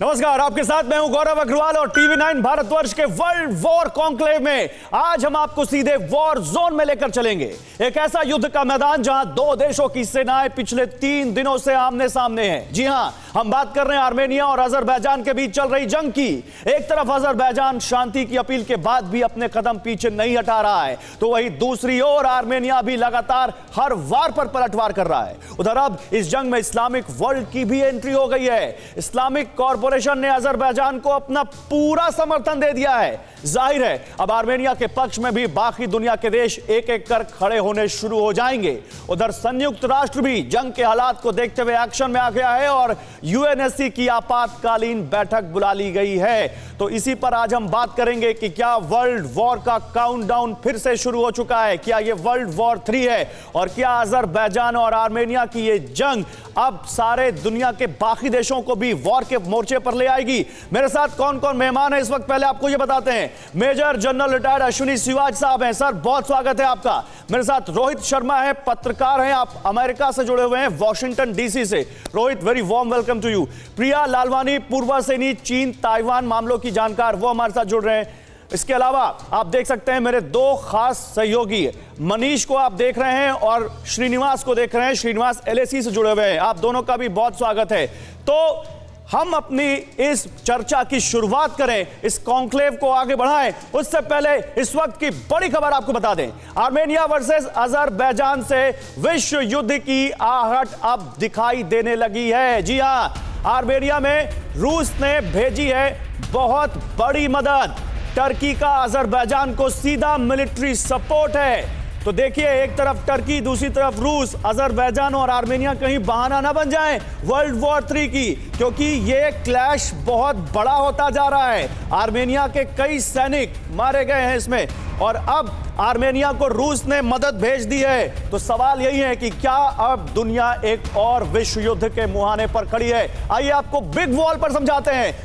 नमस्कार, आपके साथ मैं हूं गौरव अग्रवाल और टीवी 9 भारतवर्ष के वर्ल्ड वॉर कॉन्क्लेव में आज हम आपको सीधे वॉर जोन में लेकर चलेंगे। एक ऐसा युद्ध का मैदान जहां दो देशों की सेनाएं पिछले 3 दिनों से आमने सामने हैं। जी हां, हम बात कर रहे हैं आर्मेनिया और अजरबैजान के बीच चल रही जंग की। एक तरफ अजरबैजान शांति की अपील के बाद भी अपने कदम पीछे नहीं हटा रहा है, तो वहीं दूसरी ओर आर्मेनिया भी लगातार हर वार पर पलटवार कर रहा है। उधर अब इस जंग में इस्लामिक वर्ल्ड की भी एंट्री हो गई है। इस्लामिक कॉरपोरेशन ने अजरबैजान को अपना पूरा समर्थन दे दिया है। जाहिर है अब आर्मेनिया के पक्ष में भी बाकी दुनिया के देश एक एक कर खड़े होने शुरू हो जाएंगे। उधर संयुक्त राष्ट्र भी जंग के हालात को देखते हुए एक्शन में आ गया है और यूएनएससी की आपातकालीन बैठक बुला ली गई है। तो इसी पर आज हम बात करेंगे कि क्या वर्ल्ड वॉर का काउंटडाउन फिर से शुरू हो चुका है, क्या यह वर्ल्ड वॉर 3 है और क्या अजरबैजान और आर्मेनिया की यह जंग अब सारे दुनिया के बाकी देशों को भी वॉर के मोर्चे पर ले आएगी। मेरे साथ कौन कौन मेहमान है इस वक्त, पहले आपको यह बताते हैं। Major general retired Ashwini Siwach साहब हैं। सर, बहुत स्वागत है आपका। मेरे साथ रोहित शर्मा है, पत्रकार हैं, आप अमेरिका से जुड़े हुए हैं, वॉशिंगटन डीसी से। Rohit, very warm welcome to you. Priya Lalwani, पूर्व सैनिक, चीन ताइवान मामलों की जानकार, वो हमारे साथ जुड़ रहे हैं। इसके अलावा आप देख सकते हैं मेरे दो खास सहयोगी, मनीष को आप देख रहे हैं और श्रीनिवास को देख रहे हैं। श्रीनिवास एलएसी से जुड़े हुए हैं। आप दोनों का भी बहुत स्वागत है। तो हम अपनी इस चर्चा की शुरुआत करें, इस कॉन्क्लेव को आगे बढ़ाएं, उससे पहले इस वक्त की बड़ी खबर आपको बता दें। आर्मेनिया वर्सेस अजरबैजान से विश्व युद्ध की आहट अब दिखाई देने लगी है। जी हां, आर्मेनिया में रूस ने भेजी है बहुत बड़ी मदद। टर्की का अजरबैजान को सीधा मिलिट्री सपोर्ट है। तो देखिए, एक तरफ टर्की, दूसरी तरफ रूस। अजरबैजान और आर्मेनिया कहीं बहाना ना बन जाए वर्ल्ड वॉर 3 की, क्योंकि ये क्लैश बहुत बड़ा होता जा रहा है। आर्मेनिया के कई सैनिक मारे गए हैं इसमें और अब आर्मेनिया को रूस ने मदद भेज दी है। तो सवाल यही है कि क्या अब दुनिया एक और विश्व युद्ध के मुहाने पर खड़ी है? आइए आपको बिग वॉल पर समझाते हैं,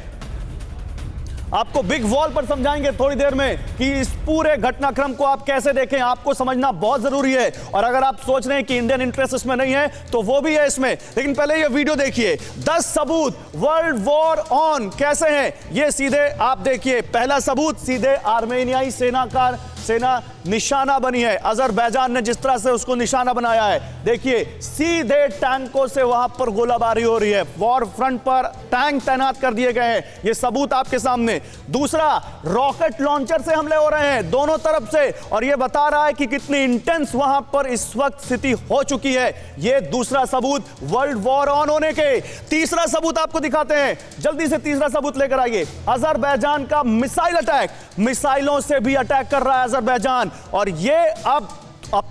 आपको बिग वॉल पर समझाएंगे थोड़ी देर में कि इस पूरे घटनाक्रम को आप कैसे देखें। आपको समझना बहुत जरूरी है और अगर आप सोच रहे हैं कि इंडियन इंटरेस्ट इसमें नहीं है तो वो भी है इसमें। लेकिन पहले ये वीडियो देखिए। 10 सबूत वर्ल्ड वॉर ऑन कैसे हैं, ये सीधे आप देखिए। पहला सबूत, सीधे आर्मेनियाई सेना निशाना बनी है। अजरबैजान ने जिस तरह से उसको निशाना बनाया है, देखिए सीधे टैंकों से वहां पर गोलाबारी हो रही है। वॉर फ्रंट पर टैंक तैनात कर दिए गए हैं, ये सबूत आपके सामने। दूसरा, रॉकेट लॉन्चर से हमले हो रहे हैं दोनों तरफ से और ये बता रहा है कि कितनी इंटेंस वहां पर इस वक्त स्थिति हो चुकी है। ये दूसरा सबूत वर्ल्ड वॉर ऑन होने के। तीसरा सबूत आपको दिखाते हैं, जल्दी से तीसरा सबूत लेकर आइए। अजरबैजान का मिसाइल अटैक, मिसाइलों से भी अटैक कर रहा है अजरबैजान और ये अब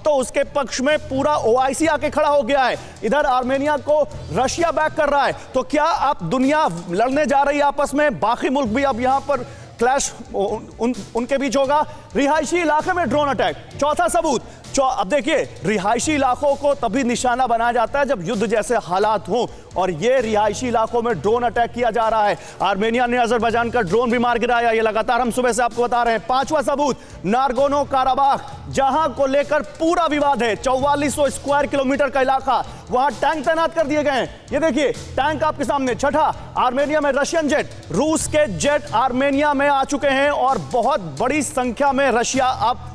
तो उसके पक्ष में पूरा ओआईसी आके खड़ा हो गया है। इधर आर्मेनिया को रशिया बैक कर रहा है। तो क्या अब दुनिया लड़ने जा रही है आपस में, बाकी मुल्क भी अब यहां पर क्लैश उनके बीच होगा। रिहायशी इलाके में ड्रोन अटैक, चौथा सबूत। अब देखिए, रिहायशी इलाकों को तभी निशाना बनाया जाता है जब युद्ध जैसे हालात हों और ये रिहायशी इलाकों में ड्रोन अटैक किया जा रहा है। आर्मेनिया ने अजरबैजान का ड्रोन भी मार गिराया, ये लगातार हम सुबह से आपको बता रहे हैं। पांचवा सबूत, नारगोनो काराबाख, जहां को लेकर पूरा विवाद है। 4400 स्क्वायर किलोमीटर का इलाका, वहां टैंक तैनात कर दिए गए हैं। ये देखिए टैंक आपके सामने। छठा, आर्मेनिया में रशियन जेट, रूस के जेट आर्मेनिया में आ चुके हैं और बहुत बड़ी संख्या में रशिया अब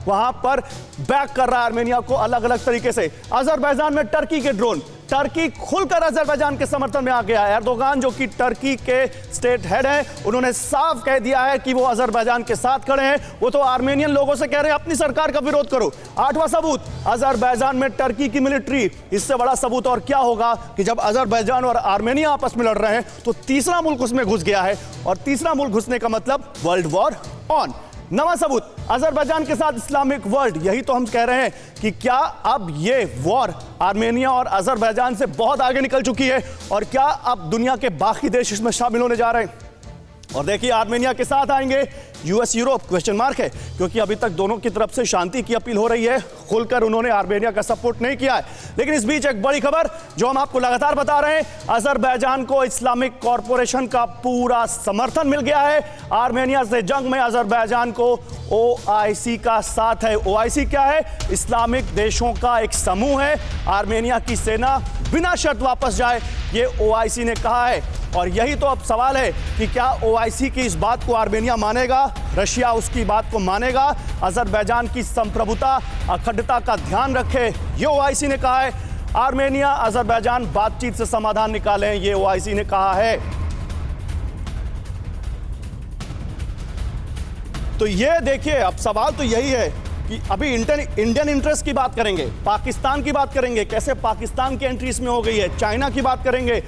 वहां पर बैक कर रहा है आर्मेनिया को अलग अलग तरीके से। अजरबैजान में टर्की के ड्रोन, टर्की खुलकर अजरबैजान के समर्थन में आ गया है। एर्दोगान जो कि टर्की के स्टेट हेड हैं, उन्होंने साफ कह दिया है कि वो अजरबैजान के साथ खड़े हैं। वो तो आर्मेनियन लोगों से कह रहे हैं अपनी सरकार का विरोध करो। आठवां सबूत, अजरबैजान में टर्की की मिलिट्री। इससे बड़ा सबूत और क्या होगा कि जब अजरबैजान और आर्मेनिया आपस में लड़ रहे हैं तो तीसरा मुल्क उसमें घुस गया है और तीसरा मुल्क घुसने का मतलब वर्ल्ड वॉर ऑन। नवा सबूत, अजरबैजान के साथ इस्लामिक वर्ल्ड। यही तो हम कह रहे हैं कि क्या अब ये वॉर आर्मेनिया और अजरबैजान से बहुत आगे निकल चुकी है और क्या अब दुनिया के बाकी देश इसमें शामिल होने जा रहे हैं। और देखिए, आर्मेनिया के साथ आएंगे यूएस यूरोप, क्वेश्चन मार्क है, क्योंकि अभी तक दोनों की तरफ से शांति की अपील हो रही है। खुलकर उन्होंने आर्मेनिया का सपोर्ट नहीं किया है। लेकिन इस बीच एक बड़ी खबर जो हम आपको लगातार बता रहे हैं, अजरबैजान को इस्लामिक कॉरपोरेशन का पूरा समर्थन मिल गया है। आर्मेनिया से जंग में अजरबैजान को ओआईसी का साथ है। ओआईसी क्या है? इस्लामिक देशों का एक समूह है। आर्मेनिया की सेना बिना शर्त वापस जाए, ये ओआईसी ने कहा है। और यही तो अब सवाल है कि क्या ओआईसी की इस बात को आर्मेनिया मानेगा, रशिया उसकी बात को मानेगा, अजरबैजान की संप्रभुता अखंडता का ध्यान रखे, ये ओआईसी ने कहा है। आर्मेनिया अजरबैजान बातचीत से समाधान निकालें, ये ओआईसी ने कहा है। तो ये देखिए, अब सवाल तो यही है कि अभी इंडियन इंटरेस्ट की बात करेंगे, पाकिस्तान की बात करेंगे, कैसे पाकिस्तान की एंट्री इसमें हो गई है, चाइना की बात करेंगे,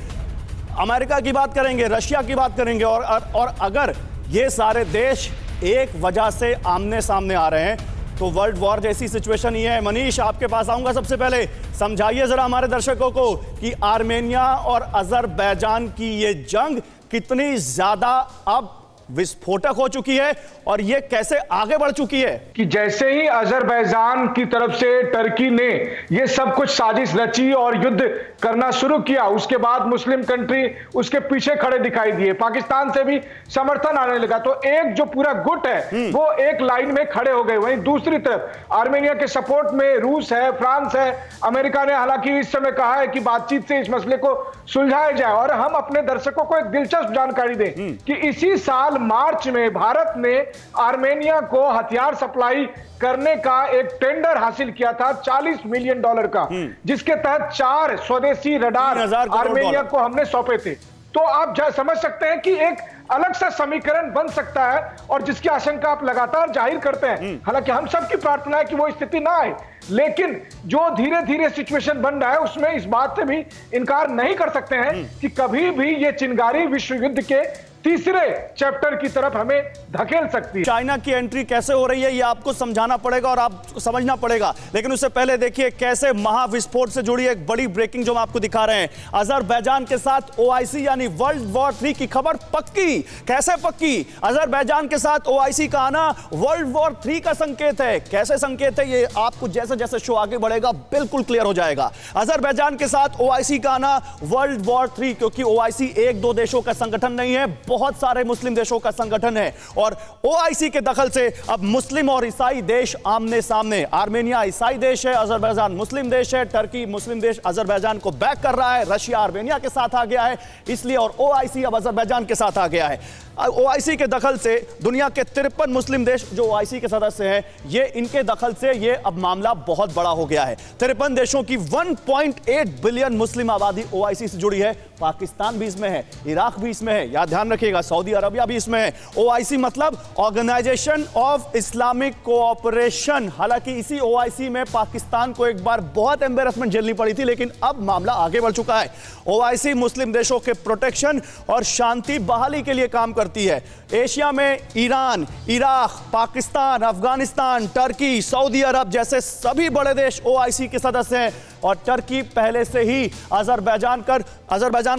अमेरिका की बात करेंगे, रशिया की बात करेंगे, और अगर ये सारे देश एक वजह से आमने सामने आ रहे हैं तो वर्ल्ड वॉर जैसी सिचुएशन ही है। मनीष, आपके पास आऊंगा। सबसे पहले समझाइए जरा हमारे दर्शकों को कि आर्मेनिया और अजरबैजान की ये जंग कितनी ज्यादा अब विस्फोटक हो चुकी है और ये कैसे आगे बढ़ चुकी है। कि जैसे ही अजरबैजान की तरफ से टर्की ने ये सब कुछ साजिश रची और युद्ध करना शुरू किया, उसके बाद मुस्लिम कंट्री उसके पीछे खड़े दिखाई दिए, पाकिस्तान से भी समर्थन आने लगा, तो एक जो पूरा गुट है वो एक लाइन में खड़े हो गए। वहीं दूसरी तरफ आर्मेनिया के सपोर्ट में रूस है, फ्रांस है, अमेरिका ने हालांकि इस समय कहा है कि बातचीत से इस मसले को सुलझाया जाए। और हम अपने दर्शकों को एक दिलचस्प जानकारी दें कि इसी साल मार्च में भारत ने आर्मेनिया को हथियार सप्लाई करने का एक टेंडर हासिल किया था $40 मिलियन का, जिसके तहत 4 स्वदेशी रडार आर्मेनिया को हमने सौंपे थे। तो आप समझ सकते हैं कि एक अलग सा समीकरण बन सकता है और जिसकी आशंका आप लगातार जाहिर करते हैं। हालांकि हम सबकी प्रार्थना है कि वो स्थिति ना आए, लेकिन जो धीरे धीरे सिचुएशन बन रहा है उसमें इस बात से भी इनकार नहीं कर सकते हैं कि कभी भी ये चिंगारी विश्व युद्ध के तीसरे चैप्टर की तरफ हमें धकेल सकती है। चाइना की एंट्री कैसे हो रही है ये आपको समझाना पड़ेगा और आप समझना पड़ेगा, लेकिन उससे पहले देखिए कैसे महाविस्फोट से जुड़ी एक बड़ी ब्रेकिंग जो हम आपको दिखा रहे हैं। अजरबैजान के साथ ओआईसी यानी वर्ल्ड वॉर 3 की खबर पक्की। कैसे पक्की? अजरबैजान के साथ ओआईसी का आना वर्ल्ड वॉर 3 का संकेत है। कैसे संकेत है ये आपको जैसे जैसे शो आगे बढ़ेगा बिल्कुल क्लियर हो जाएगा। अजरबैजान के साथ ओआईसी का आना वर्ल्ड वॉर 3, क्योंकि ओआईसी एक दो देशों का संगठन नहीं है, बहुत सारे मुस्लिम देशों का संगठन है और ओआईसी के दखल से अब मुस्लिम और ईसाई देश आमने सामने। आर्मेनिया ईसाई देश है, अजरबैजान मुस्लिम देश है, टर्की मुस्लिम देश अजरबैजान को बैक कर रहा है, रशिया आर्मेनिया के साथ आ गया है इसलिए, और ओआईसी अब अजरबैजान के साथ आ गया है। ओआईसी के दखल से दुनिया के 53 मुस्लिम देश जो ओआईसी के सदस्य हैं, ये इनके दखल से ये अब मामला बहुत बड़ा हो गया है। 53 देशों की 1.8 बिलियन मुस्लिम आबादी ओआईसी से जुड़ी है। पाकिस्तान भी इसमें है, इराक भी इसमें है, याद ध्यान रखिएगा, सऊदी अरबिया भी इसमें है। ओआईसी मतलब ऑर्गेनाइजेशन ऑफ इस्लामिक कोऑपरेशन। हालांकि इसी ओआईसी में पाकिस्तान को एक बार बहुत एम्बेरसमेंट झेलनी पड़ी थी, लेकिन अब मामला आगे बढ़ चुका है। ओआईसी मुस्लिम देशों के प्रोटेक्शन और शांति बहाली के लिए काम करती है। एशिया में Iran, Iraq, Pakistan, Afghanistan, Turkey, सऊदी अरब जैसे सभी बड़े देश ओआईसी के सदस्य हैं और टर्की पहले से ही अजरबैजान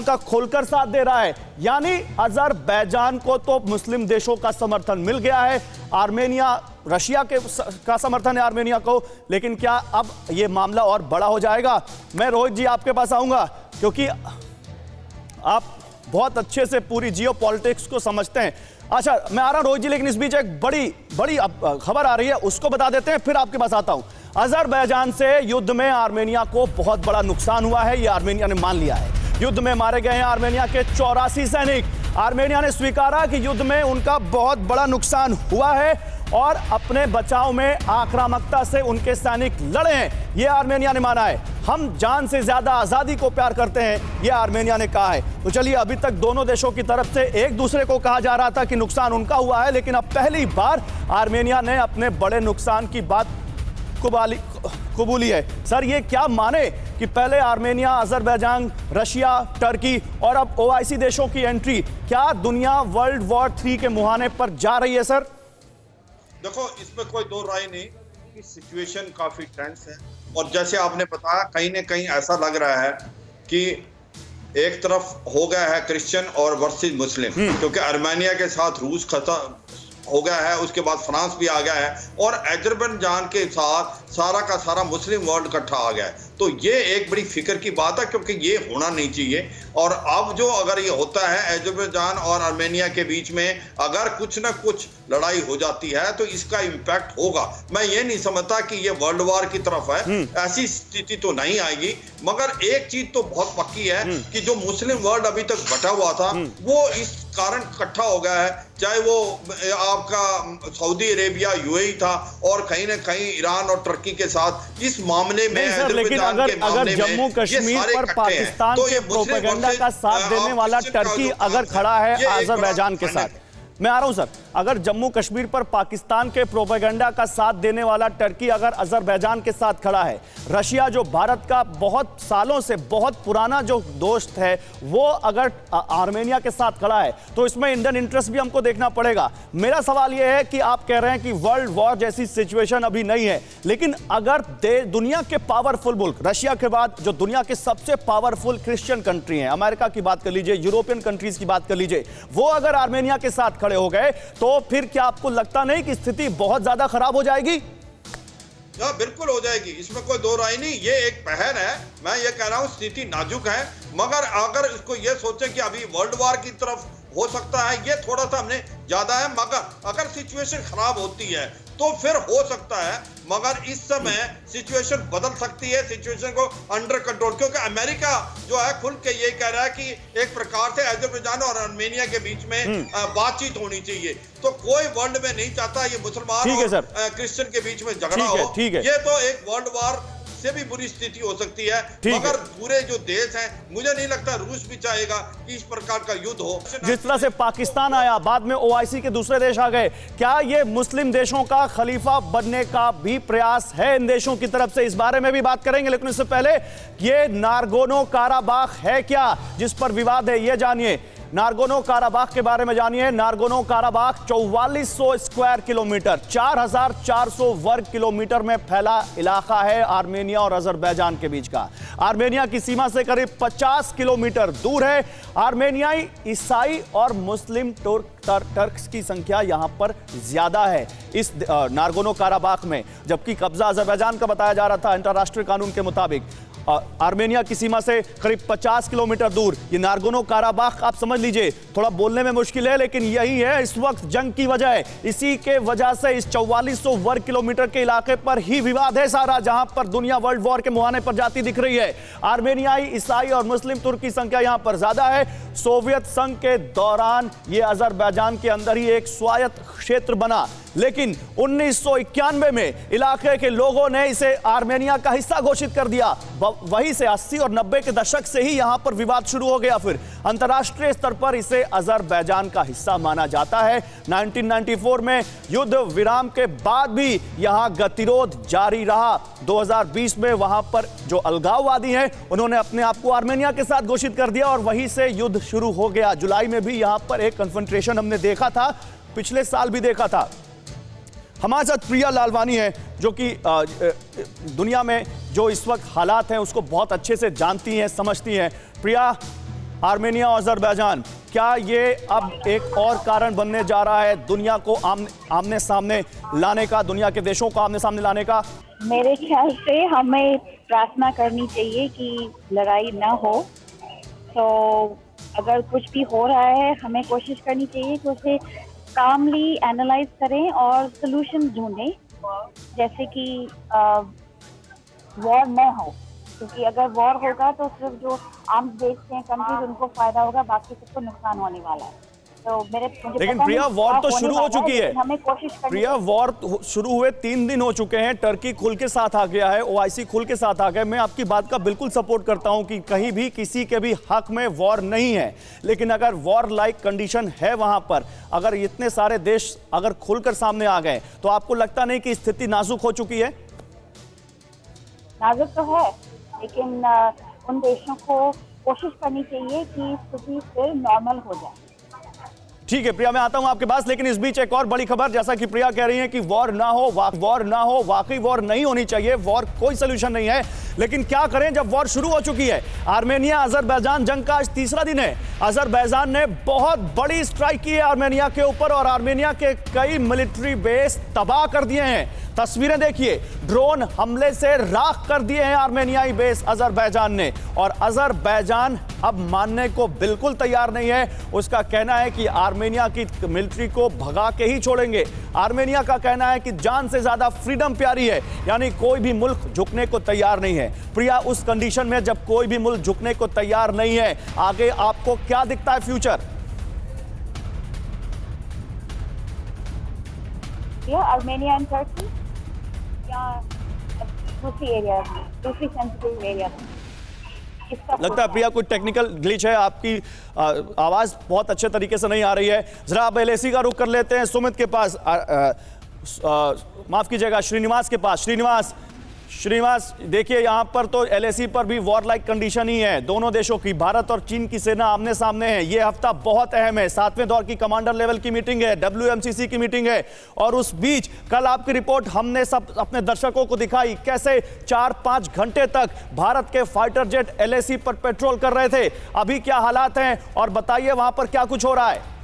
का खोलकर साथ दे रहा है। यानी अजरबैजान को तो मुस्लिम देशों का समर्थन मिल गया है, आर्मेनिया रशिया का समर्थन है आर्मेनिया को, लेकिन क्या अब यह मामला और बड़ा हो जाएगा? मैं रोहित जी आपके पास आऊंगा क्योंकि आप बहुत अच्छे से पूरी जियो पॉलिटिक्स को समझते हैं। अच्छा, मैं आ रहा हूं रोहित जी, लेकिन इस बीच एक बड़ी खबर आ रही है, उसको बता देते हैं, फिर आपके पास आता हूं। अजरबैजान से युद्ध में आर्मेनिया को बहुत बड़ा नुकसान हुआ है, यह आर्मेनिया ने मान लिया है। युद्ध में मारे गए हैं आर्मेनिया के 84 सैनिक। आर्मेनिया ने स्वीकारा कि युद्ध में उनका बहुत बड़ा नुकसान हुआ है और अपने बचाव में आक्रामकता से उनके सैनिक लड़े हैं, यह आर्मेनिया ने माना है। हम जान से ज्यादा आजादी को प्यार करते हैं, यह आर्मेनिया ने कहा है। तो चलिए, अभी तक दोनों देशों की तरफ से एक दूसरे को कहा जा रहा था कि नुकसान उनका हुआ है, लेकिन अब पहली बार आर्मेनिया ने अपने बड़े नुकसान की बात कबूली है। सर, ये क्या माने कि पहले आर्मेनिया, अजरबैजान, रशिया, टर्की और अब ओआईसी देशों की एंट्री, क्या दुनिया वर्ल्ड वॉर 3 के मुहाने पर जा रही है? सर देखो, इसमें कोई दो राय नहीं कि सिचुएशन काफी टेंस है और जैसे आपने बताया कहीं न कहीं ऐसा लग रहा है कि एक तरफ हो गया है क्रिश्चियन और वर्सेस मुस्लिम, क्योंकि आर्मेनिया के साथ रूस खत्म हो गया है, उसके बाद फ्रांस भी आ गया है और अजरबैजान के साथ सारा का सारा मुस्लिम वर्ल्ड इकट्ठा आ गया है। तो ये एक बड़ी फिक्र की बात है, क्योंकि ये होना नहीं चाहिए। और अब जो अगर ये होता है अजरबैजान और आर्मेनिया के बीच में अगर कुछ ना कुछ लड़ाई हो जाती है तो इसका इम्पैक्ट होगा। मैं ये नहीं समझता कि ये वर्ल्ड वार की तरफ है, ऐसी स्थिति तो नहीं आएगी। मगर एक चीज तो बहुत पक्की है कि जो मुस्लिम वर्ल्ड अभी तक बटा हुआ था वो इस कारण इकट्ठा हो गया है, चाहे वो आपका सऊदी अरेबिया यूएई था और कहीं ना कहीं ईरान और तुर्की के साथ इस मामले में। सर, लेकिन अगर जम्मू कश्मीर पर पाकिस्तान के प्रोपेगेंडा का साथ देने वाला टर्की अगर खड़ा है अजरबैजान के साथ, मैं आ रहा हूं सर, अगर जम्मू कश्मीर पर पाकिस्तान के प्रोपेगेंडा का साथ देने वाला टर्की अगर अजरबैजान के साथ खड़ा है, रशिया जो भारत का बहुत सालों से बहुत पुराना जो दोस्त है वो अगर आर्मेनिया के साथ खड़ा है, तो इसमें इंडियन इंटरेस्ट भी हमको देखना पड़ेगा। मेरा सवाल यह है कि आप कह रहे हैं कि वर्ल्ड वॉर जैसी सिचुएशन अभी नहीं है, लेकिन अगर दुनिया के पावरफुल मुल्क, रशिया के बाद जो दुनिया के सबसे पावरफुल क्रिश्चियन कंट्री हैं, अमेरिका की बात कर लीजिए, यूरोपियन कंट्रीज की बात कर लीजिए, वो अगर आर्मेनिया के साथ खड़े हो गए तो फिर क्या आपको लगता नहीं कि स्थिति बहुत ज्यादा खराब हो जाएगी? बिल्कुल हो जाएगी, इसमें कोई दो राय नहीं। ये एक पहल है, मैं ये कह रहा हूं स्थिति नाजुक है, मगर अगर इसको ये सोचें कि अभी वर्ल्ड वार की तरफ हो सकता है, ये थोड़ा सा हमने ज्यादा है। मगर अगर सिचुएशन खराब होती है तो फिर हो सकता है, मगर इस समय सिचुएशन बदल सकती है, सिचुएशन को अंडर कंट्रोल, क्योंकि अमेरिका जो है खुल के ये कह रहा है कि एक प्रकार से अजरबैजान और आर्मेनिया के बीच में बातचीत होनी चाहिए। तो कोई वर्ल्ड में नहीं चाहता ये मुसलमान और क्रिश्चियन के बीच में झगड़ा हो। ये तो एक वर्ल्ड वार से भी बुरी स्थिति हो सकती है, मगर पूरे जो देश हैं, मुझे नहीं लगता रूस भी चाहेगा कि इस प्रकार का युद्ध हो। जिस तरह से पाकिस्तान आया, बाद में ओआईसी के दूसरे देश आ गए, क्या ये मुस्लिम देशों का खलीफा बनने का भी प्रयास है इन देशों की तरफ से? इस बारे में भी बात करेंगे, लेकिन इससे पहले ये नारगोनो काराबाख है क्या जिस पर विवाद है, ये जानिए। नारगोनो काराबाख के बारे में जानिए। नारगोनो काराबाख 4400 स्क्वायर किलोमीटर, 4400 वर्ग किलोमीटर में फैला इलाका है आर्मेनिया और अजरबैजान के बीच का। आर्मेनिया की सीमा से करीब 50 किलोमीटर दूर है। आर्मेनियाई, ईसाई और मुस्लिम टर्क्स की संख्या यहां पर ज्यादा है इस नारगोनो काराबाख में, जबकि कब्जा अजरबैजान का बताया जा रहा था अंतर्राष्ट्रीय कानून के मुताबिक। आर्मेनिया की सीमा से करीब 50 किलोमीटर दूर ये नारगोनो काराबाख, आप समझ लीजिए, थोड़ा बोलने में मुश्किल है, लेकिन यही है इस वक्त जंग की वजह। इसी के वजह से इस 4400 वर्ग किलोमीटर के इलाके पर ही विवाद है सारा, जहां पर दुनिया वर्ल्ड वॉर के मुहाने पर जाती दिख रही है। आर्मेनियाई, ईसाई और मुस्लिम तुर्क की संख्या यहां पर ज्यादा है। सोवियत संघ के दौरान ये अजरबैजान के अंदर ही एक स्वायत्त क्षेत्र बना, लेकिन 1991 में इलाके के लोगों ने इसे आर्मेनिया का हिस्सा घोषित कर दिया। वहीं से 80 और 90 के दशक से ही यहां पर विवाद शुरू हो गया। फिर अंतर्राष्ट्रीय स्तर पर इसे अजरबैजान का हिस्सा माना जाता है। 1994 में युद्ध विराम के बाद भी यहां गतिरोध जारी रहा। 2020 में वहां पर जो अलगाववादी हैं उन्होंने अपने आप को आर्मेनिया के साथ घोषित कर दिया और वहीं से युद्ध शुरू हो गया। जुलाई में भी यहां पर एक कन्फ्रंटेशन हमने देखा था, पिछले साल भी देखा था। हमारे साथ प्रिया लालवानी है, जो कि दुनिया में जो इस वक्त हालात हैं उसको बहुत अच्छे से जानती हैं, समझती हैं। प्रिया, आर्मेनिया और अजरबैजान, क्या ये अब एक और कारण बनने जा रहा है दुनिया को आमने सामने लाने का, दुनिया के देशों को आमने सामने लाने का? मेरे ख्याल से हमें प्रार्थना करनी चाहिए कि लड़ाई ना हो। तो अगर कुछ भी हो रहा है, हमें कोशिश करनी चाहिए कि उसे कामली एनालाइज करें और सॉल्यूशन ढूंढें, जैसे कि वॉर न हो, क्योंकि अगर वॉर होगा तो सिर्फ जो आम देश हैं, कंट्रीज, उनको फायदा होगा, बाकी सबको नुकसान होने वाला है। तो लेकिन प्रिया, वॉर तो शुरू हो चुकी है। हमें कोशिश करनी, प्रिया, वॉर शुरू हुए 3 दिन हो चुके हैं, टर्की खुल के साथ आ गया है, ओआईसी खुल के साथ आ गया। मैं आपकी बात का बिल्कुल सपोर्ट करता हूं कि कहीं भी किसी के भी हक में वॉर नहीं है, लेकिन अगर वॉर लाइक कंडीशन है वहां पर, अगर इतने सारे देश अगर खुलकर सामने आ गए, तो आपको लगता नहीं कि स्थिति नाजुक हो चुकी है? नाजुक तो है, लेकिन उन देशों को कोशिश करनी चाहिए कि स्थिति फिर नॉर्मल हो जाए। ठीक है प्रिया, मैं आता हूं आपके पास, लेकिन इस बीच एक और बड़ी खबर, जैसा कि प्रिया कह रही है कि वॉर ना हो, वाकई वॉर नहीं होनी चाहिए, वॉर कोई सोल्यूशन नहीं है, लेकिन क्या करें जब वॉर शुरू हो चुकी है। आर्मेनिया अजरबैजान जंग का आज 3रा दिन है। अजरबैजान ने बहुत बड़ी स्ट्राइक की है आर्मेनिया के ऊपर और आर्मेनिया के कई मिलिट्री बेस तबाह कर दिए हैं। तस्वीरें देखिए, ड्रोन हमले से राख कर दिए हैं आर्मेनियाई बेस अजरबैजान ने, और अजरबैजान अब मानने को बिल्कुल तैयार नहीं है। उसका कहना है कि आर्मेनिया की मिलिट्री को भगा के ही छोड़ेंगे। आर्मेनिया का कहना है कि जान से ज्यादा फ्रीडम प्यारी है, यानी कोई भी मुल्क झुकने को तैयार नहीं है। प्रिया, उस कंडीशन में जब कोई भी मुल्क झुकने को तैयार नहीं है, आगे आपको क्या दिखता है फ्यूचर? आर्मेनिया एंड टर्की या दूसरी एरिया, दूसरी सेंसिटिव एरिया। लगता है प्रिया कोई टेक्निकल ग्लिच है, आपकी आवाज बहुत अच्छे तरीके से नहीं आ रही है। जरा आप एलएसी का रुख कर लेते हैं सुमित के पास, माफ कीजिएगा श्रीनिवास के पास। श्रीनिवास देखिए, यहां पर तो एलएसी पर भी वॉर लाइक कंडीशन ही है दोनों देशों की। भारत और चीन की सेना आमने सामने है। यह हफ्ता बहुत अहम है, 7वें दौर की कमांडर लेवल की मीटिंग है, WMCC की मीटिंग है, और उस बीच कल आपकी रिपोर्ट हमने सब अपने दर्शकों को दिखाई, कैसे 4-5 घंटे तक भारत के फाइटर जेट एलएसी पर पेट्रोल कर रहे थे। अभी क्या हालात हैं, और बताइए वहां पर क्या कुछ हो रहा है?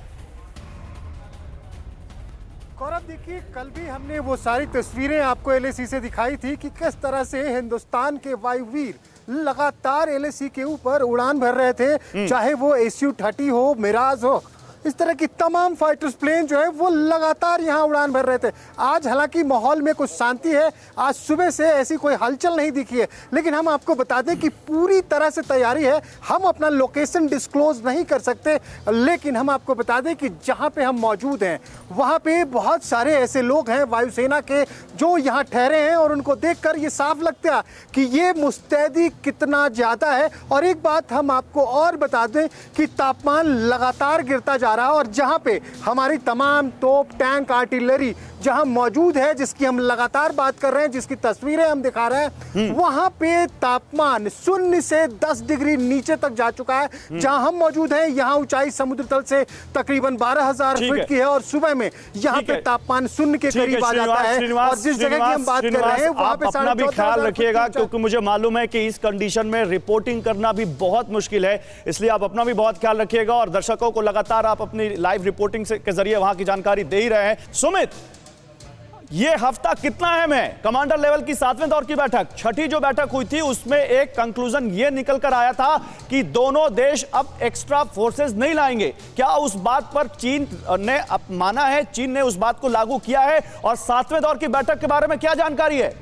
गौरव, देखिए कल भी हमने वो सारी तस्वीरें आपको एलएसी से दिखाई थी कि किस तरह से हिंदुस्तान के वायुवीर लगातार एलएसी के ऊपर उड़ान भर रहे थे, चाहे वो SU-30 हो, मिराज हो, इस तरह की तमाम फाइटर्स प्लेन जो है वो लगातार यहाँ उड़ान भर रहे थे। आज हालांकि माहौल में कुछ शांति है, आज सुबह से ऐसी कोई हलचल नहीं दिखी है, लेकिन हम आपको बता दें कि पूरी तरह से तैयारी है। हम अपना लोकेशन डिस्क्लोज नहीं कर सकते, लेकिन हम आपको बता दें कि जहाँ पे हम मौजूद हैं वहाँ पे बहुत सारे ऐसे लोग हैं वायुसेना के जो यहाँ ठहरे हैं, और उनको देखकर ये साफ लगता है कि ये मुस्तैदी कितना ज़्यादा है। और एक बात हम आपको और बता दें कि तापमान लगातार गिरता जा रहा है, और जहां पे हमारी तमाम तोप, टैंक, आर्टिलरी जहां मौजूद है, जिसकी हम लगातार बात कर रहे हैं, जिसकी तस्वीरें हम दिखा रहे हैं, वहां पे तापमान 0 से 10 डिग्री नीचे तक जा चुका है। जहां हम मौजूद हैं यहां ऊंचाई समुद्र तल से तकरीबन 12,000 फीट की है, और सुबह में यहां पे तापमान 0 के करीब आ जाता है। और जिस जगह की हम बात कर रहे हैं वहां पे अपना भी ख्याल रखिएगा, क्योंकि मुझे मालूम है कि इस कंडीशन में रिपोर्टिंग करना भी बहुत मुश्किल है, इसलिए आप अपना भी बहुत ख्याल रखिएगा, और दर्शकों को लगातार आप अपनी लाइव रिपोर्टिंग के जरिए वहां की जानकारी दे ही रहे हैं। सुमित, ये हफ्ता कितना अहम है? कमांडर लेवल की 7वें दौर की बैठक, छठी जो बैठक हुई थी, उसमें एक कंक्लूजन ये निकल कर आया था कि दोनों देश अब एक्स्ट्रा फोर्सेस नहीं लाएंगे। क्या उस बात पर चीन ने माना है, चीन ने उस बात को लागू किया है? और 7वें दौर की बैठक के बारे में क्या जानकारी है?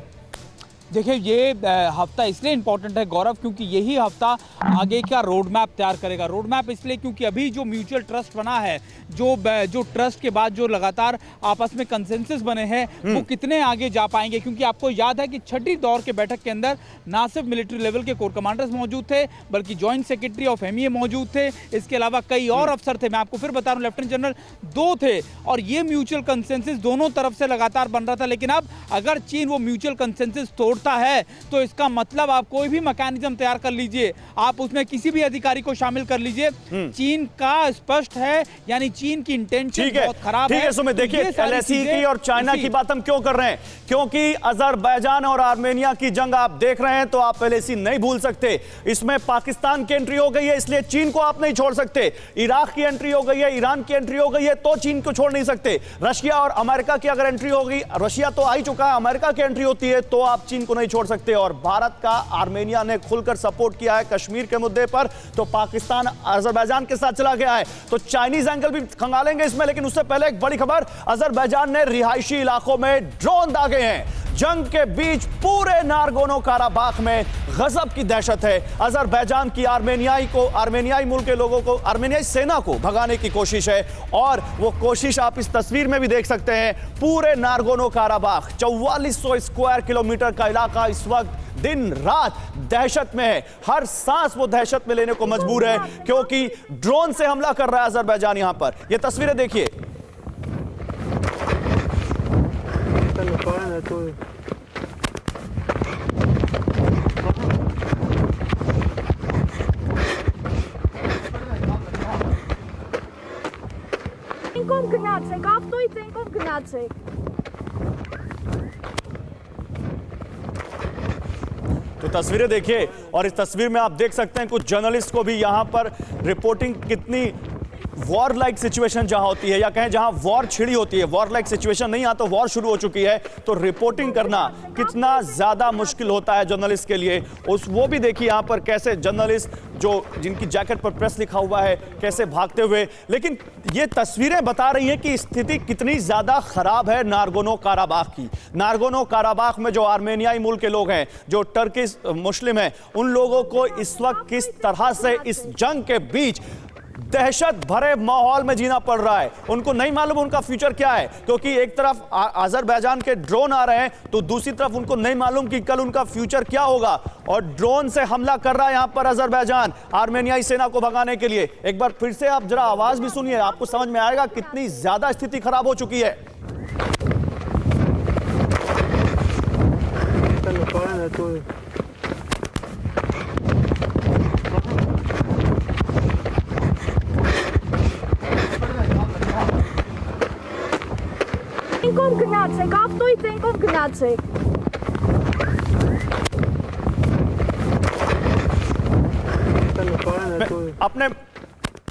देखिए, ये हफ्ता इसलिए इम्पोर्टेंट है गौरव, क्योंकि यही हफ्ता आगे का रोड मैप तैयार करेगा। रोड मैप इसलिए क्योंकि अभी जो म्यूचुअल ट्रस्ट बना है, जो ट्रस्ट के बाद जो लगातार आपस में कंसेंसस बने हैं, वो कितने आगे जा पाएंगे। क्योंकि आपको याद है कि छठी दौर के बैठक के अंदर ना सिर्फ मिलिट्री लेवल के कोर कमांडर्स मौजूद थे, बल्कि जॉइंट सेक्रेटरी ऑफ MEA मौजूद थे। इसके अलावा कई और अफसर थे, मैं आपको फिर बता रहा हूँ, लेफ्टिनेंट जनरल 2 थे, और ये म्यूचुअल कंसेंसस दोनों तरफ से लगातार बन रहा था। लेकिन अब अगर चीन वो म्यूचुअल कंसेंसस तोड़ता है, तो इसका मतलब आप कोई भी मैकेनिज्म तैयार कर लीजिए, आप उसमें किसी भी अधिकारी को शामिल कर लीजिए, चीन का स्पष्ट है, यानी चीन की इंटेंशन बहुत खराब है। ठीक है सुमित, देखिए एलएसी की और चाइना की बात हम क्यों कर रहे हैं, क्योंकि अजरबैजान और आर्मेनिया की जंग आप देख रहे हैं, तो आप एलएसी नहीं भूल सकते। इसमें पाकिस्तान की एंट्री हो गई है, इसलिए चीन को आप नहीं छोड़ सकते। इराक की एंट्री हो गई है, ईरान की एंट्री हो गई है, तो चीन को छोड़ नहीं सकते। रशिया और अमेरिका की अगर एंट्री होगी, रशिया तो आ ही चुका है, अमेरिका की एंट्री होती है, तो आप चीन को नहीं छोड़ सकते। और भारत का आर्मेनिया ने खुलकर सपोर्ट किया है कश्मीर के मुद्दे पर, तो पाकिस्तान अजरबैजान के साथ चला गया है, तो चाइनीज एंगल भी खंगालेंगे इसमें। लेकिन उससे पहले एक बड़ी खबर, अजरबैजान ने रिहायशी इलाकों में ड्रोन दागे हैं। जंग के बीच पूरे नारगोनो काराबाख में गजब की दहशत है। अजरबैजान की आर्मेनियाई मुल्क के लोगों को, आर्मेनियाई सेना को भगाने की कोशिश है, और वो कोशिश आप इस तस्वीर में भी देख सकते हैं। पूरे नारगोनो काराबाख 4400 स्क्वायर किलोमीटर का इलाका इस वक्त दिन रात दहशत में है। हर सांस वो दहशत में लेने को मजबूर है, क्योंकि ड्रोन से हमला कर रहा है अजरबैजान। यहां पर ये तस्वीरें देखिए, Gnadzek, afstojice inkom Gnadzek. तो तस्वीरें देखिए, और इस तस्वीर में आप देख सकते हैं कुछ जर्नलिस्ट को भी यहां पर रिपोर्टिंग कितनी वॉर लाइक सिचुएशन जहां होती है, या कहें जहां वॉर छिड़ी होती है, वॉर लाइक सिचुएशन नहीं, यहाँ तो वॉर शुरू हो चुकी है, तो रिपोर्टिंग करना कितना ज्यादा मुश्किल होता है जर्नलिस्ट के लिए। वो भी देखिए यहाँ पर कैसे जर्नलिस्ट जो जिनकी जैकेट पर प्रेस लिखा हुआ है कैसे भागते हुए। लेकिन ये तस्वीरें बता रही हैं कि स्थिति कितनी ज्यादा खराब है नारगोनो काराबाख की। नारगोनो काराबाख में जो आर्मेनियाई मूल के लोग हैं, जो टर्किश मुस्लिम हैं, उन लोगों को इस वक्त किस तरह से इस जंग के बीच दहशत भरे माहौल में जीना पड़ रहा है। उनको नहीं मालूम उनका फ्यूचर क्या है, क्योंकि एक तरफ अजरबैजान के ड्रोन आ रहे हैं, तो दूसरी तरफ उनको नहीं मालूम कि कल उनका फ्यूचर क्या होगा। और ड्रोन से हमला कर रहा है यहां पर अजरबैजान आर्मेनियाई सेना को भगाने के लिए। एक बार फिर से आप जरा आवाज भी सुनिए, आपको समझ में आएगा कितनी ज्यादा स्थिति खराब हो चुकी है। Inkom Gnacek, aftujte Inkom Gnacek. अपने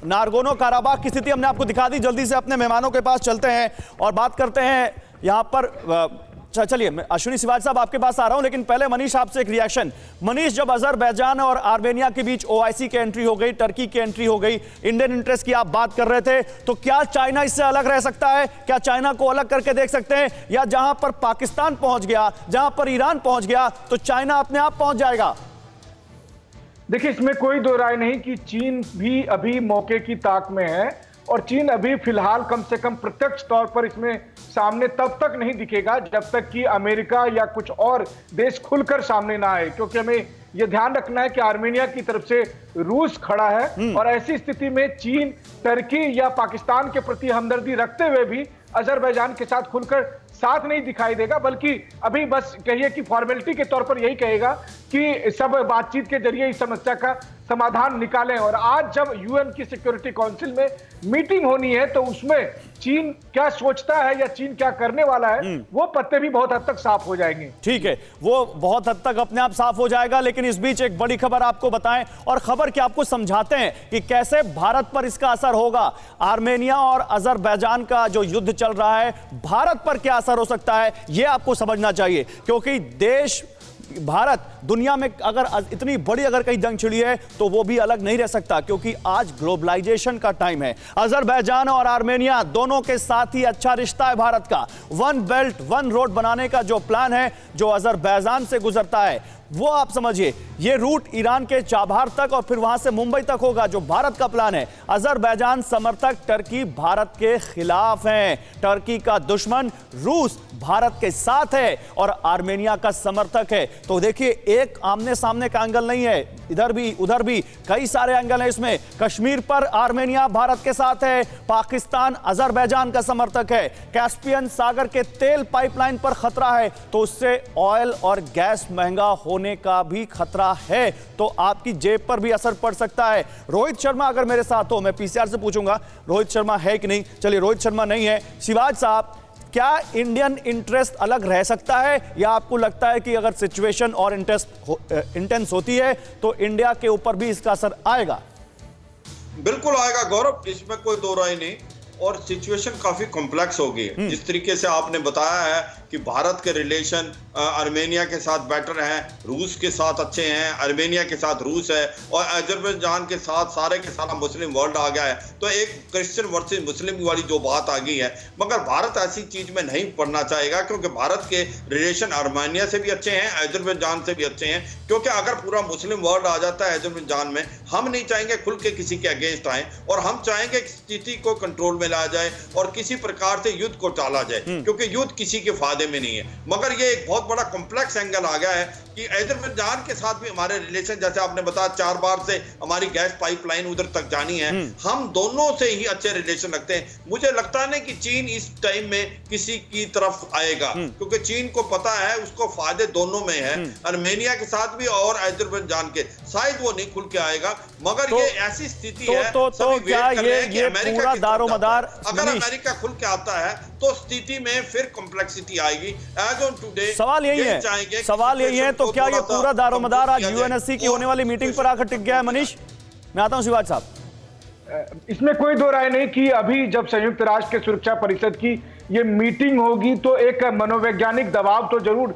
नारगोनो काराबाख की स्थिति हमने आपको दिखा दी। जल्दी से अपने मेहमानों के पास चलते हैं और बात करते हैं यहाँ पर। चलिए अश्विनी सिवाज साहब आपके पास आ रहा हूं, लेकिन पहले मनीष आपसे एक रिएक्शन। मनीष, जब अजरबैजान और आर्मेनिया के बीच ओआईसी की एंट्री हो गई, टर्की की एंट्री हो गई, इंडियन इंटरेस्ट की आप बात कर रहे थे, तो क्या चाइना इससे अलग रह सकता है? क्या चाइना को अलग करके देख सकते हैं, या जहां पर पाकिस्तान पहुंच गया, जहां पर ईरान पहुंच गया, तो चाइना अपने आप पहुंच जाएगा? देखिए, इसमें कोई दो राय नहीं कि चीन भी अभी मौके की ताक में है, और चीन अभी फिलहाल कम से कम प्रत्यक्ष तौर पर इसमें सामने तब तक नहीं दिखेगा जब तक कि अमेरिका या कुछ और देश खुलकर सामने ना आए। क्योंकि हमें यह ध्यान रखना है कि आर्मेनिया की तरफ से रूस खड़ा है, और ऐसी स्थिति में चीन टर्की या पाकिस्तान के प्रति हमदर्दी रखते हुए भी अजरबैजान के साथ खुलकर साथ नहीं दिखाई देगा, बल्कि अभी बस कहिए कि फॉर्मेलिटी के तौर पर यही कहेगा कि सब बातचीत के जरिए इस समस्या का समाधान निकालें। और आज जब यूएन की सिक्योरिटी काउंसिल में मीटिंग होनी है, तो उसमें चीन क्या सोचता है या चीन क्या करने वाला है, वो पत्ते भी बहुत हद तक साफ हो जाएंगे। ठीक है, वो बहुत हद तक अपने आप साफ हो जाएगा। लेकिन इस बीच एक बड़ी खबर आपको बताएं, और खबर क्या आपको समझाते हैं कि कैसे भारत पर इसका असर होगा। आर्मेनिया और अजरबैजान का जो युद्ध चल रहा है, भारत पर क्या असर हो सकता है, यह आपको समझना चाहिए। क्योंकि देश भारत दुनिया में अगर इतनी बड़ी अगर कहीं जंग छिड़ी है, तो वो भी अलग नहीं रह सकता, क्योंकि आज ग्लोबलाइजेशन का टाइम है। अजरबैजान और आर्मेनिया दोनों के साथ ही अच्छा रिश्ता है भारत का। वन बेल्ट वन रोड बनाने का जो प्लान है, जो अजरबैजान से गुजरता है, वो आप समझिए, ये रूट ईरान के चाबहार तक और फिर वहां से मुंबई तक होगा, जो भारत का प्लान है। अजरबैजान समर्थक टर्की भारत के खिलाफ हैं, टर्की का दुश्मन रूस भारत के साथ है, और आर्मेनिया का समर्थक है। तो देखिए, एक आमने सामने का एंगल नहीं है, इधर भी उधर भी कई सारे एंगल हैं इसमें। कश्मीर पर आर्मेनिया भारत के साथ है, पाकिस्तान अजरबैजान का समर्थक है, कैस्पियन सागर के तेल पाइपलाइन पर खतरा है, तो उससे ऑयल और गैस महंगा होने का भी खतरा है, तो आपकी जेब पर भी असर पड़ सकता है। रोहित शर्मा अगर मेरे साथ हो, मैं पीसीआर से पूछूंगा रोहित शर्मा है कि नहीं। चलिए, रोहित शर्मा नहीं है। शिवाज साहब, क्या इंडियन इंटरेस्ट अलग रह सकता है, या आपको लगता है कि अगर सिचुएशन और इंटेंस होती है तो इंडिया के ऊपर भी इसका असर आएगा? बिल्कुल आएगा गौरव, इसमें कोई दो राय नहीं। और सिचुएशन काफी कॉम्प्लेक्स होगी। जिस तरीके से आपने बताया है कि भारत के रिलेशन आर्मेनिया के साथ बेटर हैं, रूस के साथ अच्छे हैं, आर्मेनिया के साथ रूस है, और अजरबैजान के साथ सारे के सारा मुस्लिम वर्ल्ड आ गया है, तो एक क्रिश्चियन वर्सेस मुस्लिम वाली जो बात आ गई है। मगर भारत ऐसी चीज में नहीं पड़ना चाहेगा, क्योंकि भारत के रिलेशन आर्मेनिया से भी अच्छे हैं, अजरबैजान से भी अच्छे हैं। क्योंकि अगर पूरा मुस्लिम वर्ल्ड आ जाता है अजरबैजान में, हम नहीं चाहेंगे खुल के किसी के अगेंस्ट आए, और हम चाहेंगे कि स्थिति को कंट्रोल में लाया जाए और किसी प्रकार से युद्ध को टाला जाए, क्योंकि युद्ध किसी के फायदे में नहीं है। मगर ये एक बहुत बड़ा कॉम्प्लेक्स एंगल आ गया है कि अजरबैजान के साथ भी हमारे रिलेशन, जैसे आपने बताया 4 बार से हमारी गैस पाइपलाइन उधर तक जानी है, हम दोनों से ही अच्छे रिलेशन रखते हैं। मुझे लगता नहीं कि चीन इस टाइम में किसी की तरफ आएगा, क्योंकि चीन को पता है उसको फायदे दोनों में है, आर्मेनिया के साथ भी और अजरबैजान के। शायद वो नहीं खुल के आएगा, मगर ये ऐसी स्थिति है, तो क्या ये पूरा दारोमदार, अगर अमेरिका खुल के आता है तो स्थिति में फिर कॉम्प्लेक्सिटी आएगी। एज ऑन टुडे सवाल यही है, तो क्या ये पूरा दारोमदार आज यूएनएससी की होने वाली मीटिंग पर आकर टिक गया है? मनीष, मैं आता हूं शिवाज साहब। इसमें कोई दो राय नहीं कि अभी जब संयुक्त राष्ट्र के सुरक्षा परिषद की ये मीटिंग होगी तो एक मनोवैज्ञानिक दबाव तो जरूर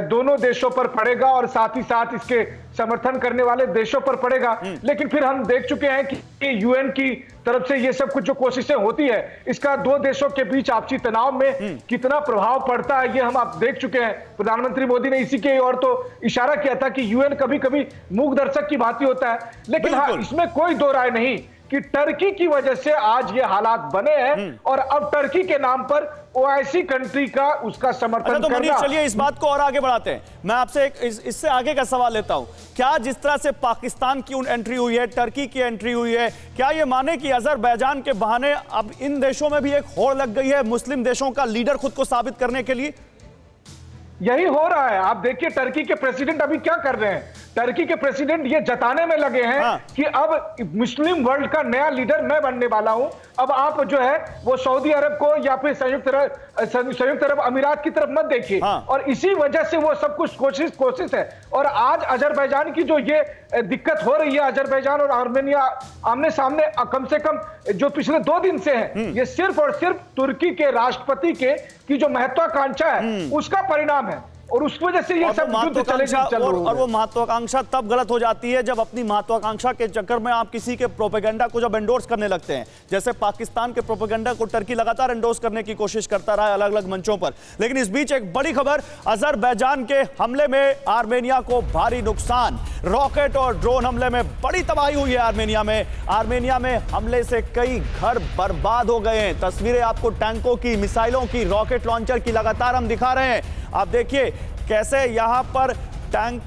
दोनों देशों पर पड़ेगा और साथ ही साथ इसके समर्थन करने वाले देशों पर पड़ेगा। लेकिन फिर हम देख चुके हैं कि यूएन की तरफ से ये सब कुछ जो कोशिशें होती है इसका दो देशों के बीच आपसी तनाव में कितना प्रभाव पड़ता है ये हम आप देख चुके हैं। प्रधानमंत्री मोदी ने इसी के और तो इशारा किया था कि यूएन कभी कभी मूक दर्शक की भांति होता है। लेकिन हाँ, इसमें कोई दो राय नहीं कि टर्की की वजह से आज ये हालात बने हैं और अब टर्की के नाम पर ओआईसी कंट्री का उसका समर्थन तो करना। चलिए इस बात को और आगे बढ़ाते हैं। मैं आपसे इससे आगे का सवाल लेता हूं। क्या जिस तरह से पाकिस्तान की एंट्री हुई है, टर्की की एंट्री हुई है, क्या ये माने कि अजरबैजान के बहाने अब इन देशों में भी एक होड़ लग गई है मुस्लिम देशों का लीडर खुद को साबित करने के लिए? यही हो रहा है। आप देखिए टर्की के प्रेसिडेंट अभी क्या कर रहे हैं। टर्की के प्रेसिडेंट ये जताने में लगे हैं कि अब मुस्लिम वर्ल्ड का नया लीडर मैं बनने वाला हूं। अब आप जो है वो सऊदी अरब को या फिर संयुक्त अरब अमीरात की तरफ मत देखिए। और इसी वजह से वो सब कुछ कोशिश है। और आज अजरबैजान की जो ये दिक्कत हो रही है, अजरबैजान और आर्मेनिया आमने सामने कम से कम जो पिछले 2 दिन से है, ये सिर्फ और सिर्फ तुर्की के राष्ट्रपति की जो महत्वाकांक्षा है उसका परिणाम है। और उस वजह से ये सब युद्ध और वो महत्वाकांक्षा तब गलत हो जाती है जब अपनी महत्वाकांक्षा के चक्कर में आप किसी के प्रोपेगेंडा को जब एंडोर्स करने लगते हैं। जैसे पाकिस्तान के प्रोपेगेंडा को टर्की लगातार एंडोर्स करने की कोशिश करता रहा है अलग अलग मंचों पर। लेकिन इस बीच एक बड़ी खबर, अजरबैजान के हमले में आर्मेनिया को भारी नुकसान। रॉकेट और ड्रोन हमले में बड़ी तबाही हुई है आर्मेनिया में हमले से कई घर बर्बाद हो गए हैं। तस्वीरें आपको टैंकों की, मिसाइलों की, रॉकेट लॉन्चर की लगातार हम दिखा रहे हैं। आप देखिए कैसे यहां पर टैंक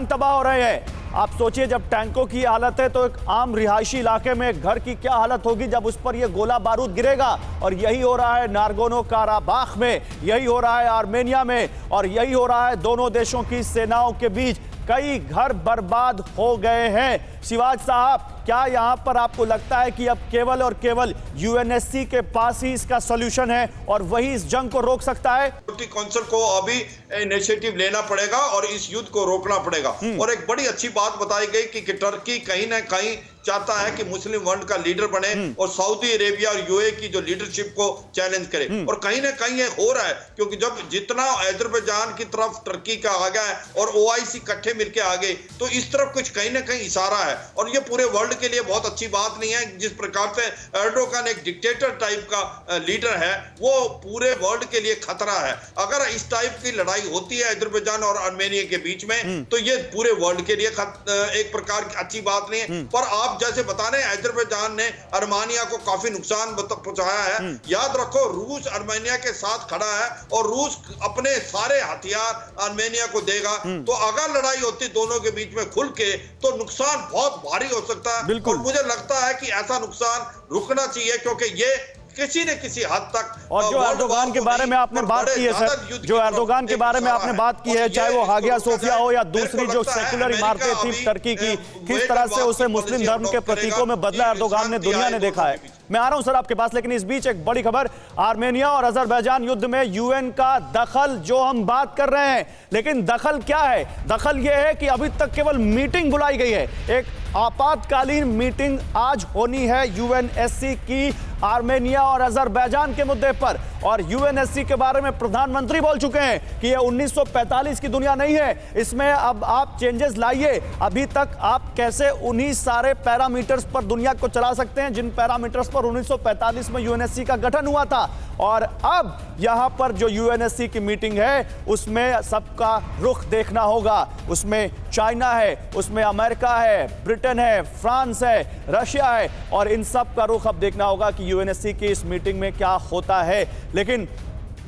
तबाह हो रहे हैं। आप सोचिए जब टैंकों की हालत है तो एक आम रिहायशी इलाके में घर की क्या हालत होगी जब उस पर यह गोला बारूद गिरेगा। और यही हो रहा है नारगोनो काराबाख में, यही हो रहा है आर्मेनिया में, और यही हो रहा है दोनों देशों की सेनाओं के बीच। कई घर बर्बाद हो गए हैं। शिवाज साहब, क्या यहां पर आपको लगता है कि अब केवल और केवल यूएनएससी के पास ही इसका सॉल्यूशन है और वही इस जंग को रोक सकता है? काउंसिल को अभी इनिशिएटिव लेना पड़ेगा और इस युद्ध को रोकना पड़ेगा। और एक बड़ी अच्छी बात बताई गई कि टर्की कहीं ना कहीं चाहता है कि मुस्लिम वर्ल्ड का लीडर बने और सऊदी अरेबिया और यूए की जो लीडरशिप को चैलेंज करे। और कहीं ना कहीं ये हो रहा है क्योंकि जब जितना अजरबैजान की तरफ टर्की का आ गया है और ओआईसी इकट्ठे मिलकर आ गए तो इस तरफ कुछ कहीं ना कहीं इशारा है। और ये पूरे वर्ल्ड के लिए बहुत अच्छी बात नहीं है। जिस प्रकार से एर्डोगन एक डिक्टेटर टाइप का लीडर है वो पूरे वर्ल्ड के लिए खतरा है। अगर इस टाइप की लड़ाई होती है अजरबैजान और आर्मेनिया के बीच में तो ये पूरे वर्ल्ड के लिए एक प्रकार की अच्छी बात नहीं है। पर आप जैसे बता रहे हैं अजरबैजान ने आर्मेनिया को काफी नुकसान पहुंचाया है। याद रखो रूस आर्मेनिया के साथ खड़ा है और रूस अपने सारे हथियार आर्मेनिया को देगा। तो अगर लड़ाई होती दोनों के बीच में खुल के तो नुकसान बहुत भारी हो सकता है। और मुझे लगता है कि ऐसा नुकसान रुकना चाहिए क्योंकि ये किसी न किसी हद तक। और जो एर्दोगान के बारे में आपने बात की है सर, जो एर्दोगान के बारे में आपने बात की है, चाहे वो हागिया सोफिया हो या दूसरी जो सेकुलर इमारतें थी टर्की की, किस तरह से उसे मुस्लिम धर्म के प्रतीकों में बदला एर्दोगान ने, दुनिया ने देखा है। मैं आ रहा हूं सर आपके पास, लेकिन इस बीच एक बड़ी खबर, आर्मेनिया और अजरबैजान युद्ध में यूएन का दखल जो हम बात कर रहे हैं, लेकिन दखल क्या है? दखल यह है कि अभी तक केवल मीटिंग बुलाई गई है। एक आपातकालीन मीटिंग आज होनी है यूएनएससी की आर्मेनिया और अजरबैजान के मुद्दे पर। और यूएनएससी के बारे में प्रधानमंत्री बोल चुके हैं कि ये 1945 की दुनिया नहीं है, इसमें अब आप चेंजेस लाइए। अभी तक आप कैसे उन्हीं सारे पैरामीटर्स पर दुनिया को चला सकते हैं जिन पैरामीटर्स पर 1945 में यूएनएससी का गठन हुआ था। और अब यहां पर जो यूएनएससी की मीटिंग है उसमें सबका रुख देखना होगा। उसमें चाइना है, उसमें अमेरिका है, ब्रिटेन है, फ्रांस है, रशिया है, और इन सब का रुख अब देखना होगा कि यूएनएससी की इस मीटिंग में क्या होता है। लेकिन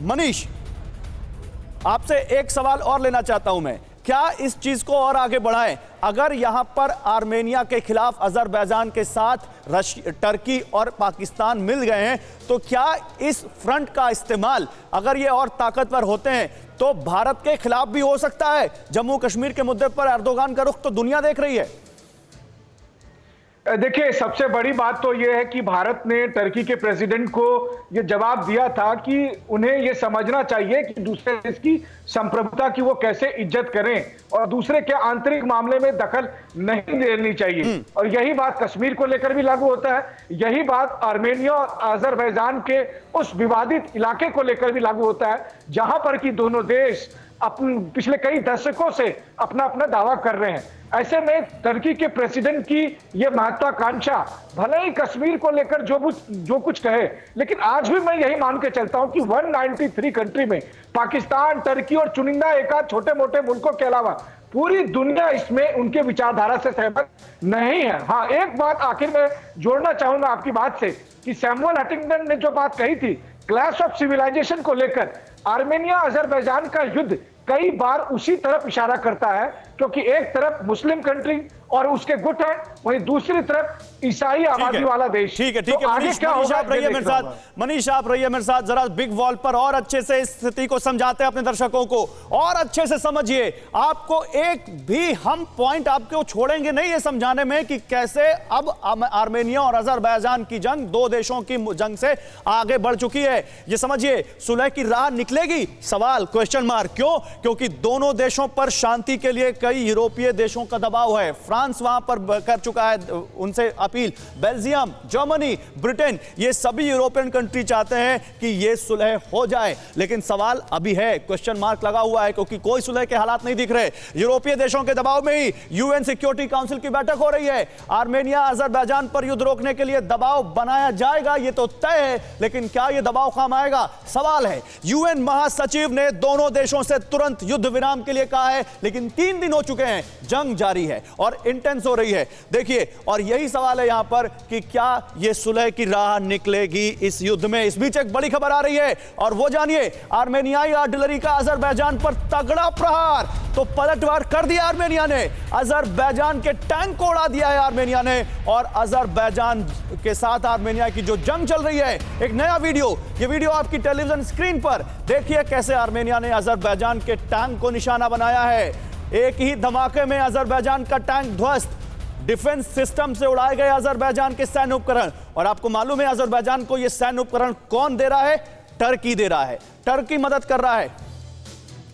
मनीष, आपसे एक सवाल और लेना चाहता हूं मैं, क्या इस चीज को और आगे बढ़ाएं? अगर यहां पर आर्मेनिया के खिलाफ अजरबैजान के साथ टर्की और पाकिस्तान मिल गए हैं तो क्या इस फ्रंट का इस्तेमाल, अगर ये और ताकतवर होते हैं तो भारत के खिलाफ भी हो सकता है? जम्मू कश्मीर के मुद्दे पर एर्दोगान का रुख तो दुनिया देख रही है। देखिए, सबसे बड़ी बात तो यह है कि भारत ने टर्की के प्रेसिडेंट को यह जवाब दिया था कि उन्हें यह समझना चाहिए कि दूसरे देश की संप्रभुता की वो कैसे इज्जत करें और दूसरे के आंतरिक मामले में दखल नहीं देनी चाहिए। और यही बात कश्मीर को लेकर भी लागू होता है, यही बात आर्मेनिया और अजरबैजान के उस विवादित इलाके को लेकर भी लागू होता है, जहां पर कि दोनों देश पिछले कई दशकों से अपना अपना दावा कर रहे हैं। ऐसे में टर्की के प्रेसिडेंट की यह महत्वाकांक्षा, भले ही कश्मीर को लेकर जो कुछ कहे, लेकिन आज भी मैं यही मान के चलता हूं कि 193 कंट्री में पाकिस्तान, टर्की और चुनिंदा एकाध छोटे मोटे मुल्कों के अलावा पूरी दुनिया इसमें उनके विचारधारा से सहमत नहीं है। हाँ, एक बात आखिर में जोड़ना चाहूंगा आपकी बात से कि सैमुअल हंटिंगटन ने जो बात कही थी क्लैश ऑफ सिविलाइजेशन को लेकर, आर्मेनिया अजरबैजान का युद्ध कई बार उसी तरफ इशारा करता है, क्योंकि एक तरफ मुस्लिम कंट्री और उसके गुट है, वहीं दूसरी तरफ ईसाई आबादी वाला देश। ठीक है, ठीक है। मनीष आप रहिए मेरे साथ, मनीष आप रहिए मेरे साथ, जरा बिग वॉल पर और अच्छे से इस स्थिति को समझाते हैं अपने दर्शकों को, और अच्छे से समझिए। आपको एक भी हम पॉइंट आपको छोड़ेंगे नहीं ये समझाने में कि कैसे अब आर्मेनिया और अजरबैजान की जंग दो देशों की जंग से आगे बढ़ चुकी है। ये समझिए, सुलह की राह निकलेगी? सवाल, क्वेश्चन मार्क। क्यों? क्योंकि दोनों देशों पर शांति के लिए कई यूरोपीय देशों का दबाव है। फ्रांस वहां पर कर चुका है उनसे अपील, बेल्जियम, जर्मनी, ब्रिटेन, ये सभी यूरोपियन कंट्री चाहते हैं कि ये सुलह हो जाए। लेकिन सवाल अभी है, क्वेश्चन मार्क लगा हुआ है, क्योंकि कोई सुलह के हालात नहीं दिख रहे। यूरोपीय देशों के दबाव में ही यूएन सिक्योरिटी काउंसिल की बैठक हो रही है। आर्मेनिया अजरबैजान पर युद्ध रोकने के लिए दबाव बनाया जाएगा, ये तो तय है, लेकिन क्या यह दबाव काम आएगा? सवाल है। यूएन महासचिव ने दोनों देशों से तुरंत युद्ध विराम के लिए कहा है, लेकिन 3 दिन हो चुके हैं, जंग जारी है और इंटेंस हो रही है। देखिए, और यही सवाल है यहां पर कि क्या यह सुलह की राह निकलेगी इस युद्ध में? इस बीच एक बड़ी खबर आ रही है, और वो जानिए, आर्मेनियाई आर्टिलरी का अजरबैजान पर तगड़ा प्रहार। तो पलटवार कर दिया आर्मेनिया ने, अजरबैजान के टैंक को उड़ा दिया है आर्मेनिया ने, और अजरबैजान के साथ आर्मेनिया की जो जंग चल रही है, एक नया वीडियो, ये वीडियो आपकी टेलीविजन स्क्रीन पर देखिए, कैसे आर्मेनिया ने अजरबैजान के टैंक को निशाना बनाया है। एक ही धमाके में अजरबैजान का टैंक ध्वस्त, डिफेंस सिस्टम से उड़ाए गए अजरबैजान के सैन्य उपकरण। और आपको मालूम है अजरबैजान को यह सैन्य उपकरण कौन दे रहा है? टर्की दे रहा है, टर्की मदद कर रहा है।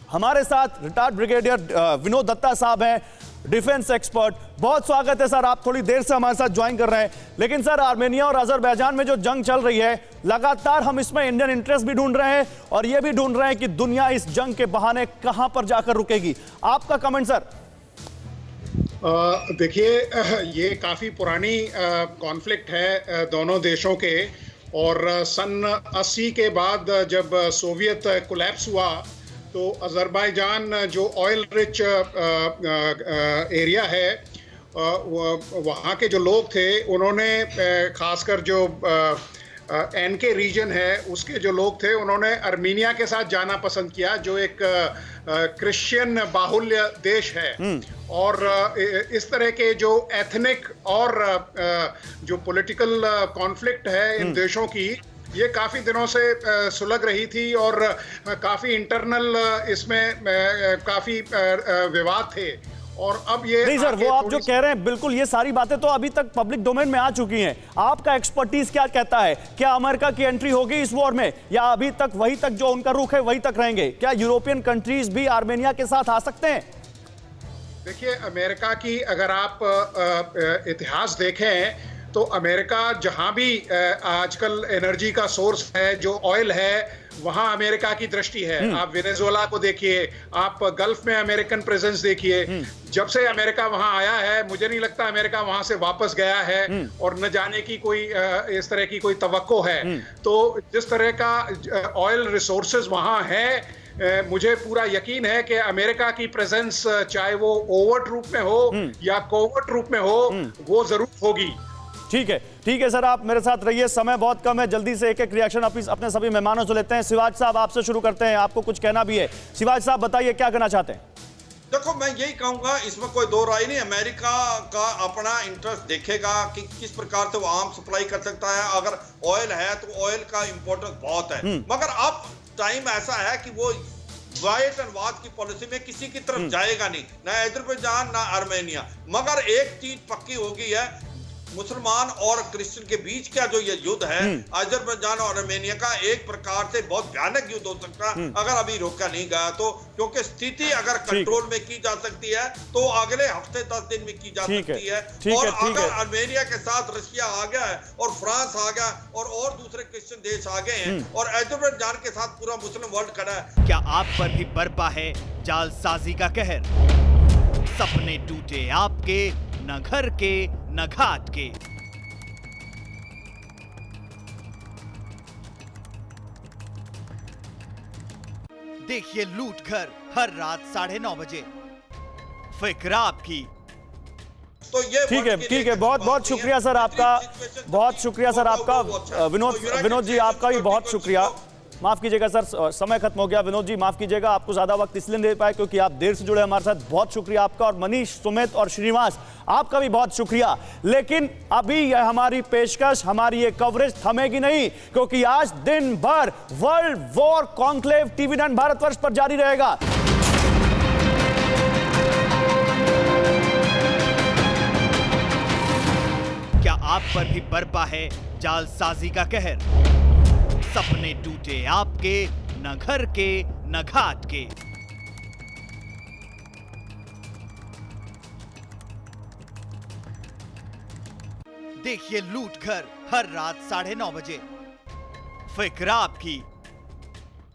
हमारे साथ रिटायर्ड ब्रिगेडियर विनोद दत्ता साहब हैं, डिफेंस एक्सपर्ट। बहुत स्वागत है सर, आप थोड़ी देर से हमारे साथ ज्वाइन कर रहे हैं। लेकिन सर, आर्मेनिया और अजरबैजान में जो जंग चल रही है, लगातार हम इसमें इंडियन इंटरेस्ट भी ढूंढ रहे हैं, और ये भी ढूंढ रहे हैं कि दुनिया इस जंग के बहाने कहां पर जाकर रुकेगी। आपका कमेंट सर। देखिए, ये काफ़ी पुरानी कॉन्फ्लिक्ट है दोनों देशों के, और सन 80 के बाद जब सोवियत कोलैप्स हुआ तो अजरबैजान जो ऑयल रिच एरिया है, वहाँ के जो लोग थे, उन्होंने खासकर जो एनके रीजन है उसके जो लोग थे, उन्होंने आर्मेनिया के साथ जाना पसंद किया, जो एक क्रिश्चियन बाहुल्य देश है। और इस तरह के जो एथनिक और जो पॉलिटिकल कॉन्फ्लिक्ट है इन देशों की, ये काफ़ी दिनों से सुलग रही थी, और काफ़ी इंटरनल इसमें काफ़ी विवाद थे। और अब ये नहीं सर, वो आप जो कह रहे हैं, बिल्कुल ये सारी बातें तो अभी तक पब्लिक डोमेन में आ चुकी हैं। आपका एक्सपर्टीज क्या कहता है? क्या अमेरिका की एंट्री होगी इस वॉर में, या अभी तक वही तक जो उनका रुख है वही तक रहेंगे? क्या यूरोपियन कंट्रीज भी आर्मेनिया के साथ आ सकते हैं? देखिए, अमेरिका की अगर आप इतिहास देखें तो अमेरिका जहां भी आजकल एनर्जी का सोर्स है, जो ऑयल है, वहां अमेरिका की दृष्टि है। आप वेनेजुएला को देखिए, आप गल्फ में अमेरिकन प्रेजेंस देखिए। जब से अमेरिका वहां आया है, मुझे नहीं लगता अमेरिका वहां से वापस गया है, और न जाने की कोई इस तरह की कोई तवक्को है। तो जिस तरह का ऑयल रिसोर्सेज वहां है, मुझे पूरा यकीन है कि अमेरिका की प्रेजेंस, चाहे वो ओवर्ट रूप में हो या कोवर्ट रूप में हो, वो जरूर होगी। ठीक है सर, आप मेरे साथ रहिए, समय बहुत कम है, जल्दी से एक एक रिएक्शन अपने सभी मेहमानों से लेते हैं। शिवाज साहब, आपसे शुरू करते हैं, आपको कुछ कहना भी है। शिवाज साहब, बताइए क्या कहना चाहते हैं? देखो, मैं यही कहूंगा, इसमें कोई दो राय नहीं। अमेरिका का अपना इंटरेस्ट देखेगा कि किस प्रकार से वो आर्म सप्लाई कर सकता है। अगर ऑयल है तो ऑयल का इंपॉर्टेंस बहुत है, मगर अब टाइम ऐसा है कि वो वाइट एंड वाद की पॉलिसी में किसी की तरफ जाएगा नहीं, ना अजरबैजान ना आर्मेनिया। मगर एक चीज पक्की हो गई है, मुसलमान और क्रिश्चियन के बीच का जो ये युद्ध है, अजरबैजान और आर्मेनिया का, एक प्रकार से बहुत भयानक युद्ध हो सकता है अगर अभी रोका नहीं गया तो, क्योंकि स्थिति अगर कंट्रोल में की जा सकती है तो अगले हफ्ते 10 दिन में की जा सकती है। और अगर आर्मेनिया के साथ रशिया आ गया है और फ्रांस आ गया और दूसरे क्रिश्चियन देश आ गए हैं और अजरबैजान के साथ पूरा मुस्लिम वर्ल्ड खड़ा है। क्या आप पर भी बरपा है जालसाजी का कहर? सपने टूटे आपके, न घर के न घाट के। देखिए लूट घर हर रात 9:30 बजे। फिक्र आपकी। तो ये ठीक है, बहुत बहुत शुक्रिया सर आपका, बहुत शुक्रिया सर आपका। विनोद जी आपका भी बहुत शुक्रिया। माफ कीजिएगा सर, समय खत्म हो गया। विनोद जी माफ कीजिएगा, आपको ज्यादा वक्त इसलिए नहीं दे पाए क्योंकि आप देर से जुड़े हमारे साथ। बहुत शुक्रिया आपका। और मनीष, सुमित और श्रीनिवास आपका भी बहुत शुक्रिया। लेकिन अभी यह हमारी पेशकश, हमारी ये कवरेज थमेगी नहीं, क्योंकि आज दिन भर world war conclave TV9 Bharatvarsh पर जारी रहेगा। क्या आप पर भी बरपा है जालसाजी का कहर? सपने टूटे आपके, न घर के न घाट के। देखिए लूट घर हर रात 9:30 बजे। फिक्र आपकी।